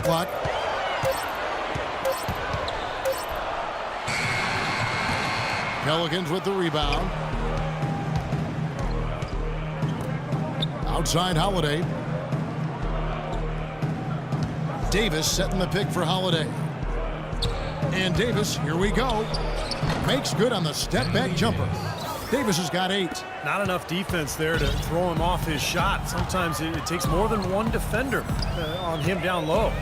Clock. Pelicans with the rebound. Outside Holiday. Davis setting the pick for Holiday. And Davis, here we go. Makes good on the step-back jumper. Davis has got 8. Not enough defense there to throw him off his shot. Sometimes it takes more than one defender on him down low.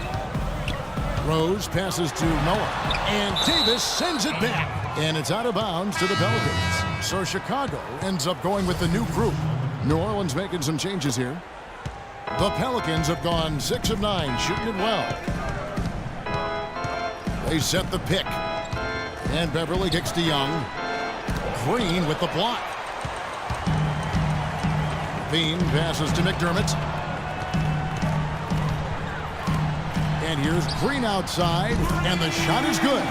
Rose passes to Noah. And Davis sends it back. And it's out of bounds to the Pelicans. So Chicago ends up going with the new group. New Orleans making some changes here. The Pelicans have gone 6 of 9, shooting it well. They set the pick. And Beverly kicks to Young. Green with the block. Bean passes to McDermott. And here's Green outside, and the shot is good.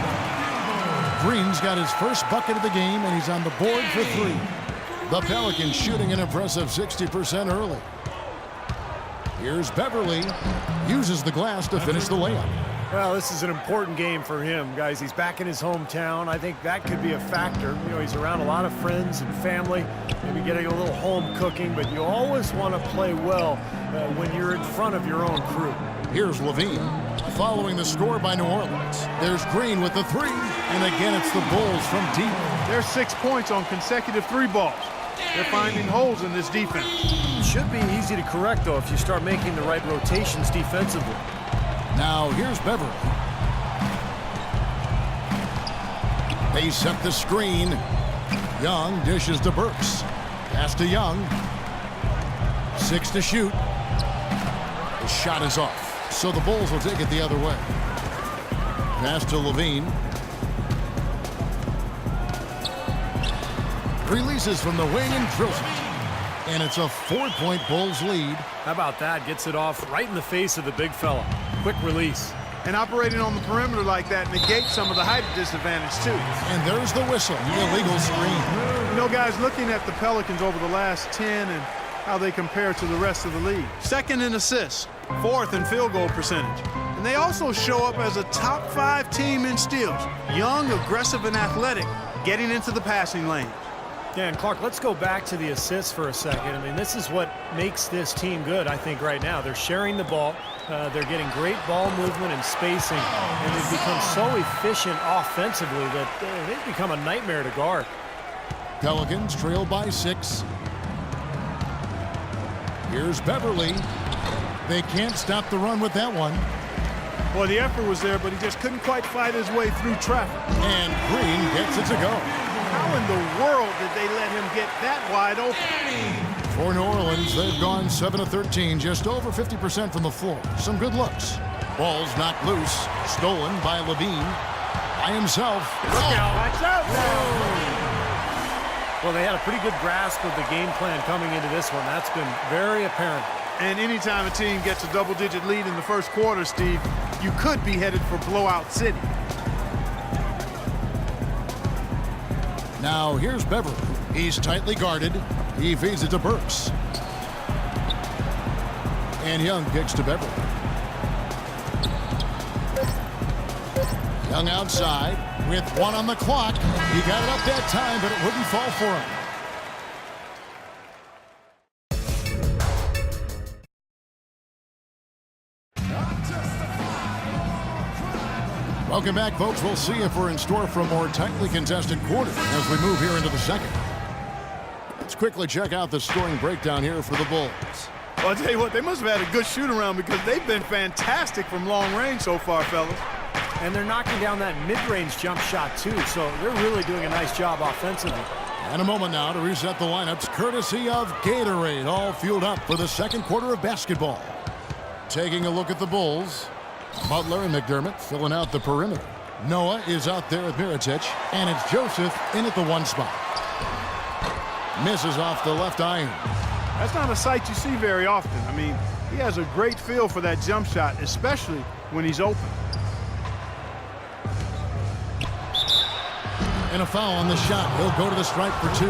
Green's got his first bucket of the game, and he's on the board for 3. The Pelicans shooting an impressive 60% early. Here's Beverly. Uses the glass to finish the layup. Well, this is an important game for him, guys. He's back in his hometown. I think that could be a factor. You know, he's around a lot of friends and family, maybe getting a little home cooking, but you always want to play well when you're in front of your own crew. Here's Levine. Following the score by New Orleans. There's Green with the 3, and again it's the Bulls from deep. There's 6 points on consecutive 3 balls. They're finding holes in this defense. Should be easy to correct, though, if you start making the right rotations defensively. Now here's Beverly. They set the screen. Young dishes to Burks. Pass to Young. 6 to shoot. The shot is off. So the Bulls will take it the other way. Pass to Levine. Releases from the wing and drills it. And it's a 4-point Bulls lead. How about that? Gets it off right in the face of the big fella. Quick release. And operating on the perimeter like that negates some of the height disadvantage, too. And there's the whistle. Illegal screen. You know, guys, looking at the Pelicans over the last 10 and how they compare to the rest of the league. 2nd in assists, 4th in field goal percentage. And they also show up as a top 5 team in steals. Young, aggressive, and athletic, getting into the passing lane. Yeah, and Clark, let's go back to the assists for a second. I mean, this is what makes this team good, I think, right now. They're sharing the ball. They're getting great ball movement and spacing. And they've become so efficient offensively that they've become a nightmare to guard. Pelicans trail by 6. Here's Beverly. They can't stop the run with that one. Well, the effort was there, but he just couldn't quite fight his way through traffic. And Green gets it to go. How in the world did they let him get that wide open? For New Orleans, they've gone 7 of 13, just over 50% from the floor. Some good looks. Ball's knocked loose. Stolen by Levine. By himself. Look out. Watch out. Well, they had a pretty good grasp of the game plan coming into this one. That's been very apparent. And anytime a team gets a double-digit lead in the first quarter, Steve, you could be headed for blowout city. Now here's Beverly. He's tightly guarded. He feeds it to Burks. And Young kicks to Beverly. Young outside with 1 on the clock. He got it up that time, but it wouldn't fall for him. Welcome back, folks. We'll see if we're in store for a more tightly contested quarter as we move here into the second. Let's quickly check out the scoring breakdown here for the Bulls. Well, I'll tell you what, they must have had a good shoot-around because they've been fantastic from long range so far, fellas. And they're knocking down that mid-range jump shot, too, so they're really doing a nice job offensively. And a moment now to reset the lineups, courtesy of Gatorade, all fueled up for the second quarter of basketball. Taking a look at the Bulls. Butler and McDermott filling out the perimeter. Noah is out there with Mirotic, and it's Joseph in at the 1 spot. Misses off the left iron. That's not a sight you see very often. I mean, he has a great feel for that jump shot, especially when he's open. And a foul on the shot. He'll go to the stripe for 2.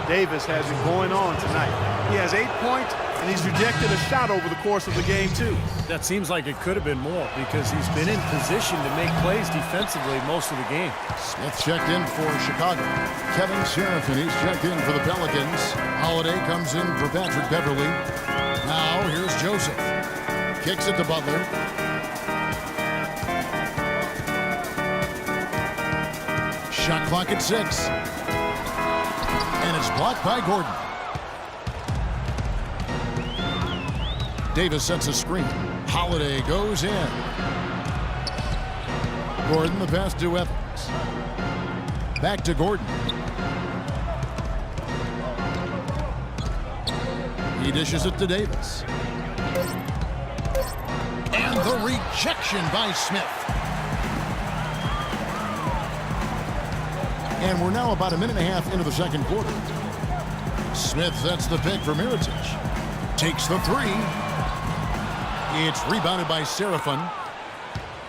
Davis has it going on tonight. He has 8 points, And he's rejected a shot over the course of the game, too. That seems like it could have been more because he's been in position to make plays defensively most of the game. Smith checked in for Chicago. Kevin Serafin, he's checked in for the Pelicans. Holiday comes in for Patrick Beverly. Now here's Joseph. Kicks it to Butler. Shot clock at 6. And it's blocked by Gordon. Davis sets a screen. Holiday goes in. Gordon the pass to Evans. Back to Gordon. He dishes it to Davis. And the rejection by Smith. And we're now about a minute and a half into the second quarter. Smith sets the pick for Mirotic. Takes the three. It's rebounded by Serafin.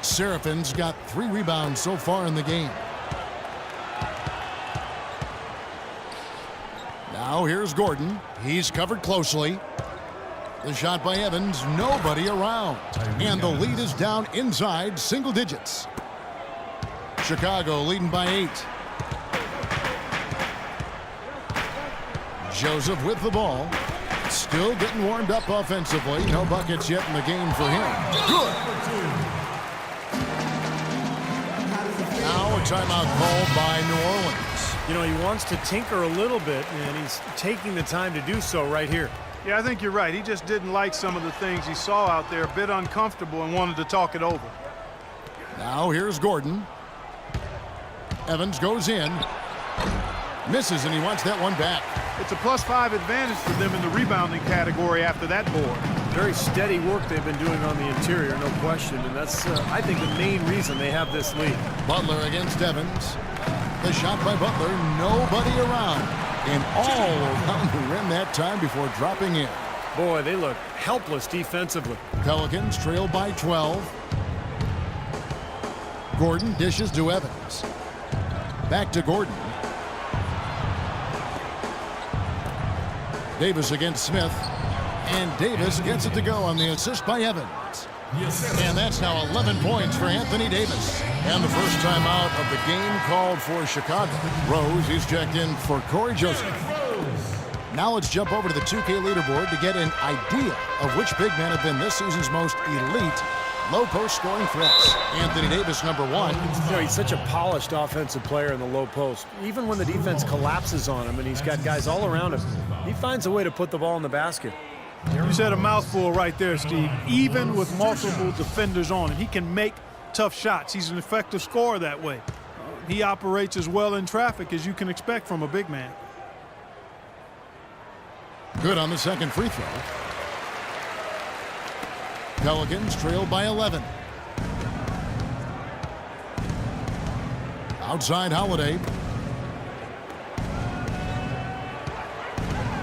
Serafin's got 3 rebounds so far in the game. Now here's Gordon. He's covered closely. The shot by Evans, nobody around. And the lead is down inside single digits. Chicago leading by 8. Joseph with the ball. Still getting warmed up offensively. No buckets yet in the game for him. Good. Now a timeout called by New Orleans. You know, he wants to tinker a little bit, and he's taking the time to do so right here. Yeah, I think you're right. He just didn't like some of the things he saw out there, a bit uncomfortable, and wanted to talk it over. Now here's Gordon. Evans goes in. Misses, and he wants that one back. It's a +5 advantage for them in the rebounding category after that board. Very steady work they've been doing on the interior, no question. And that's, I think, the main reason they have this lead. Butler against Evans. The shot by Butler, nobody around. And all around the rim that time before dropping in. Boy, they look helpless defensively. Pelicans trail by 12. Gordon dishes to Evans. Back to Gordon. Davis against Smith. And Davis gets it to go on the assist by Evans. And that's now 11 points for Anthony Davis. And the first time out of the game called for Chicago. Rose, he's checked in for Corey Joseph. Now let's jump over to the 2K leaderboard to get an idea of which big men have been this season's most elite low post scoring threats. Anthony Davis, number 1. You know, he's such a polished offensive player in the low post. Even when the defense collapses on him and he's got guys all around him, he finds a way to put the ball in the basket. You said a mouthful right there, Steve. Even with multiple defenders on him, he can make tough shots. He's an effective scorer that way. He operates as well in traffic as you can expect from a big man. Good on the second free throw. Pelicans trail by 11. Outside Holiday.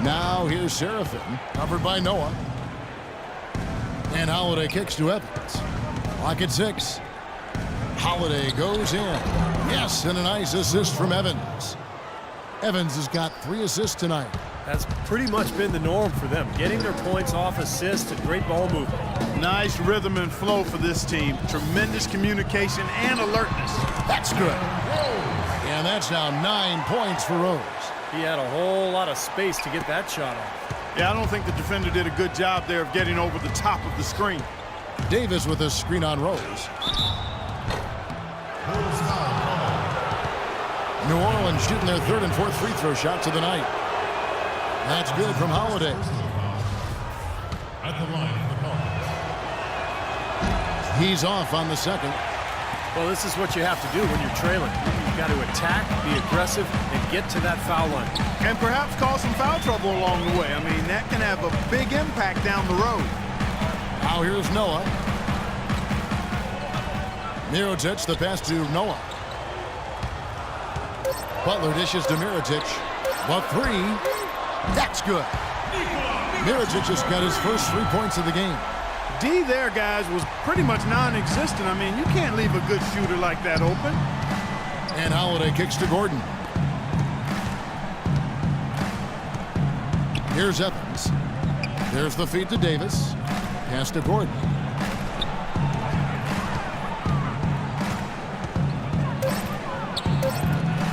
Now here's Serafin, covered by Noah. And Holiday kicks to Evans. Clock at 6. Holiday goes in. Yes, and a nice assist from Evans. Evans has got 3 assists tonight. That's pretty much been the norm for them, getting their points off assists and great ball movement. Nice rhythm and flow for this team. Tremendous communication and alertness. That's good. And that's now 9 points for Rose. He had a whole lot of space to get that shot off. Yeah, I don't think the defender did a good job there of getting over the top of the screen. Davis with a screen on Rose. New Orleans shooting their 3rd and 4th free throw shots of the night. That's good from Holiday. At the line, he's off on the second. Well, this is what you have to do when you're trailing. You've got to attack, be aggressive, and get to that foul line. And perhaps cause some foul trouble along the way. I mean, that can have a big impact down the road. Now here's Noah. Mirotic, the pass to Noah. Butler dishes to Mirotic. The 3. That's good. Mirotic just got his first 3 points of the game. D there, guys, was pretty much non-existent. I mean, you can't leave a good shooter like that open. And Holiday kicks to Gordon. Here's Evans. There's the feed to Davis. Pass to Gordon.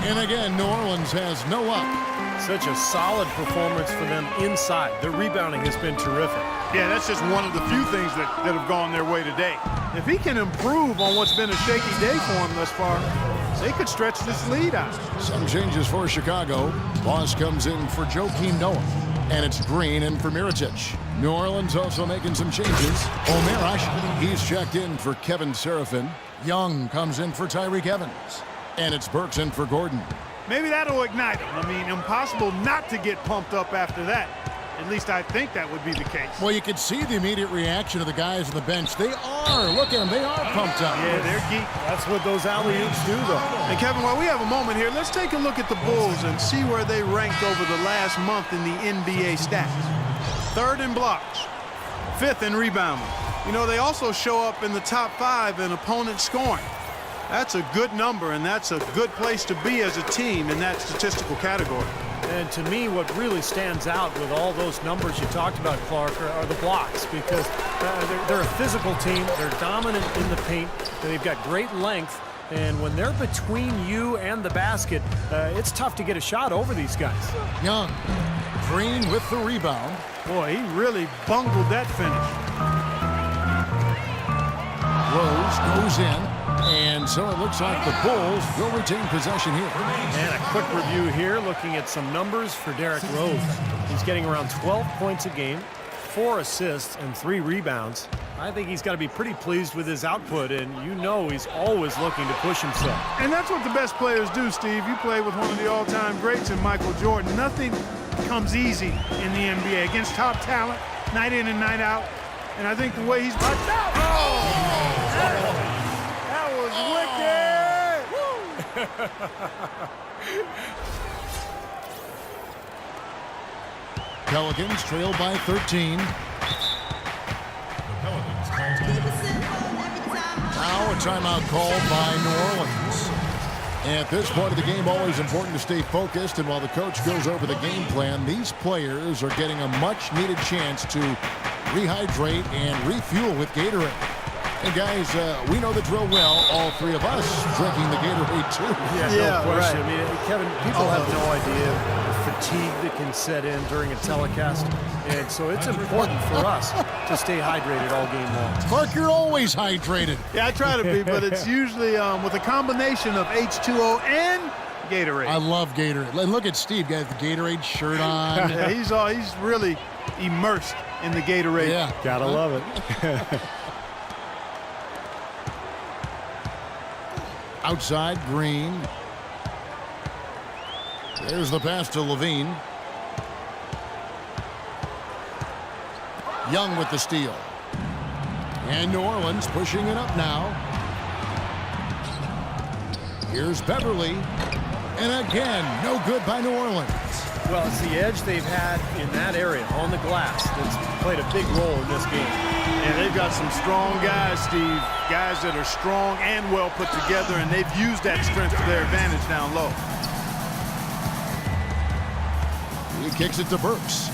And again, New Orleans has no up. Such a solid performance for them inside. Their rebounding has been terrific. Yeah, that's just one of the few things that have gone their way today. If he can improve on what's been a shaky day for him thus far, they could stretch this lead out. Some changes for Chicago. Boss comes in for Joakim Noah. And it's Green in for Mirotic. New Orleans also making some changes. Omerash, he's checked in for Kevin Seraphin. Young comes in for Tyreek Evans. And it's Burks in for Gordon. Maybe that'll ignite him. I mean, impossible not to get pumped up after that. At least I think that would be the case. Well, you can see the immediate reaction of the guys on the bench. They are. Look at them. They are pumped up. Yeah, they're geek. That's what those alley-oops do, though. And Kevin, while we have a moment here, let's take a look at the Bulls and see where they ranked over the last month in the NBA stats. 3rd in blocks, 5th in rebounding. You know, they also show up in the top 5 in opponent scoring. That's a good number, and that's a good place to be as a team in that statistical category. And to me, what really stands out with all those numbers you talked about, Clark, are the blocks, because they're a physical team. They're dominant in the paint. They've got great length. And when they're between you and the basket, it's tough to get a shot over these guys. Young. Green with the rebound. Boy, he really bungled that finish. Rose goes in. And so it looks like the Bulls will retain possession here. And a quick review here, looking at some numbers for Derrick Rose. He's getting around 12 points a game, 4 assists, and 3 rebounds. I think he's got to be pretty pleased with his output, and you know he's always looking to push himself. And that's what the best players do, Steve. You play with one of the all-time greats in Michael Jordan. Nothing comes easy in the NBA against top talent, night in and night out. And I think the way he's watched out. That was wicked! Pelicans trail by 13. Now a timeout called by New Orleans. At this point of the game, always important to stay focused. And while the coach goes over the game plan, these players are getting a much-needed chance to rehydrate and refuel with Gatorade. And guys, we know the drill well. All 3 of us drinking the Gatorade too. Yeah, no question. Right. I mean, Kevin, people have no idea the fatigue that can set in during a telecast. And so it's important for us to stay hydrated all game long. Clark, you're always hydrated. Yeah, I try to be, but it's usually with a combination of H2O and Gatorade. I love Gatorade. And look at Steve, got the Gatorade shirt on. Yeah, he's really immersed in the Gatorade. Yeah, gotta love it. Outside, Green. There's the pass to Levine. Young with the steal. And New Orleans pushing it up now. Here's Beverly. And again, no good by New Orleans. Well, it's the edge they've had in that area on the glass that's played a big role in this game. And they've got some strong guys, Steve. Guys that are strong and well put together, and they've used that strength to their advantage down low. He kicks it to Burks.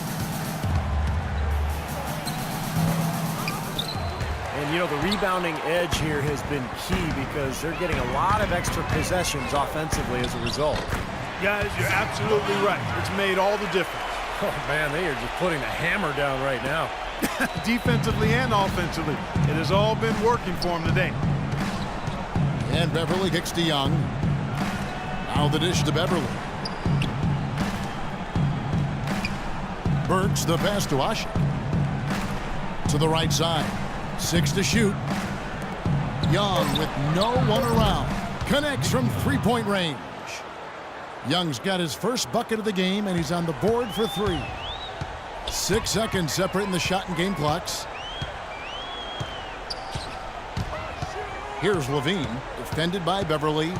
And, you know, the rebounding edge here has been key because they're getting a lot of extra possessions offensively as a result. Guys, you're absolutely right. It's made all the difference. Oh, man, they are just putting the hammer down right now. Defensively and offensively. It has all been working for them today. And Beverly kicks to Young. Now the dish to Beverly. Burks the pass to Ashik. To the right side. 6 to shoot. Young with no one around. Connects from 3-point range. Young's got his first bucket of the game, and he's on the board for 3. 6 seconds separating the shot and game clocks. Here's Levine, defended by Beverly.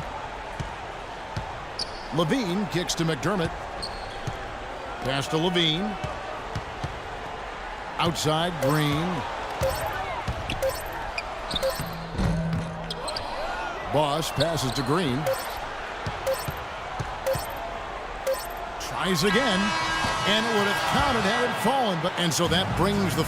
Levine kicks to McDermott. Pass to Levine. Outside, Green. Boss passes to Green. Tries again. And it would have counted had it fallen. And so that brings the